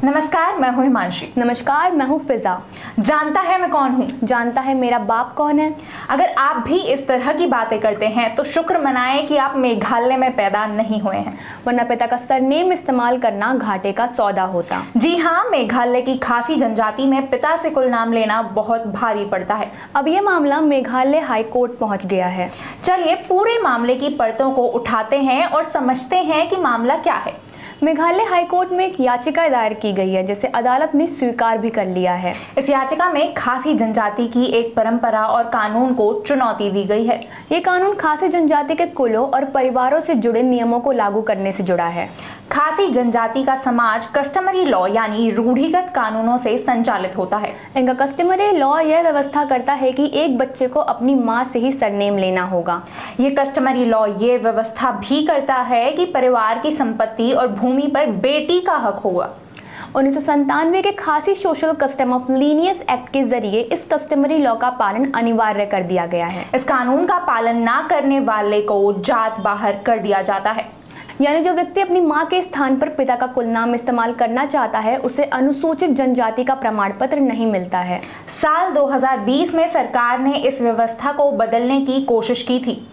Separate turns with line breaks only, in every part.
नमस्कार, मैं हूं हिमांशी।
नमस्कार, मैं हूं फिजा।
जानता है मैं कौन हूं?
जानता है मेरा बाप कौन है?
अगर आप भी इस तरह की बातें करते हैं तो शुक्र मनाएं कि आप मेघालय में पैदा नहीं हुए हैं,
वरना पिता का सरनेम इस्तेमाल करना घाटे का सौदा होता।
जी हाँ, मेघालय की खासी जनजाति में पिता से कुल नाम लेना बहुत भारी पड़ता है।
अब ये मामला मेघालय हाई कोर्ट पहुंच गया है।
चलिए पूरे मामले की परतों को उठाते हैं और समझते हैं कि मामला क्या है।
मेघालय हाई कोर्ट में एक याचिका दायर की गई है जिसे अदालत ने स्वीकार भी कर लिया है।
इस याचिका में खासी जनजाति की एक परंपरा और कानून को चुनौती दी गई है।
ये कानून खासी जनजाति के कुलों और परिवारों से जुड़े नियमों को लागू करने से जुड़ा है।
खासी जनजाति का समाज कस्टमरी लॉ यानी रूढ़िगत कानूनों से संचालित होता है।
इनका कस्टमरी लॉ यह व्यवस्था करता है कि एक बच्चे को अपनी माँ से ही सरनेम लेना होगा।
ये कस्टमरी लॉ ये व्यवस्था भी करता है कि परिवार की संपत्ति और भूमि पर बेटी का हक होगा।
1997 के खासी social custom of Linnaeus act के जरिए इस कस्टमरी लॉ का पालन अनिवार्य कर दिया गया है।
इस कानून का पालन ना करने वाले को जात बाहर कर दिया जाता है।
यानी जो व्यक्ति अपनी मां के स्थान पर पिता का कुल नाम इस्तेमाल करना चाहता है उसे अनुसूचित जनजाति का प्रमाण पत्र नहीं मिलता है।
साल 2020 में सरकार ने इस व्यवस्था को बदलने की कोशिश की थी।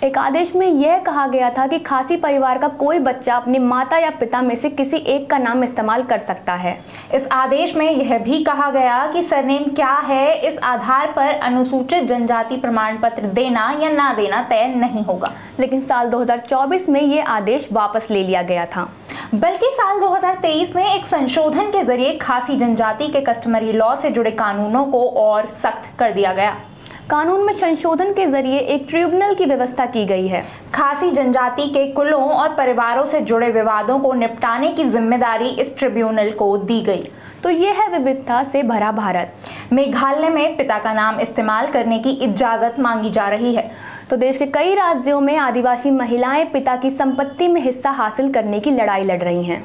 एक आदेश में यह कहा गया था कि खासी परिवार का कोई बच्चा अपनी माता या पिता में से किसी एक का नाम इस्तेमाल कर सकता है।
इस आदेश में यह भी कहा गया कि सरनेम क्या है इस आधार पर अनुसूचित जनजाति प्रमाण पत्र देना या ना देना तय नहीं होगा।
लेकिन साल 2024 में यह आदेश वापस ले लिया गया था।
बल्कि साल 2023 में एक संशोधन के जरिए खासी जनजाति के कस्टमरी लॉ से जुड़े कानूनों को और सख्त कर दिया गया।
कानून में संशोधन के जरिए एक ट्रिब्यूनल की व्यवस्था की गई है।
खासी जनजाति के कुलों और परिवारों से जुड़े विवादों को निपटाने की जिम्मेदारी इस ट्रिब्यूनल को दी गई।
तो ये है विविधता से भरा भारत।
मेघालय में पिता का नाम इस्तेमाल करने की इजाजत मांगी जा रही है।
तो देश के कई राज्यों में आदिवासी महिलाएं पिता की संपत्ति में हिस्सा हासिल करने की लड़ाई लड़ रही हैं।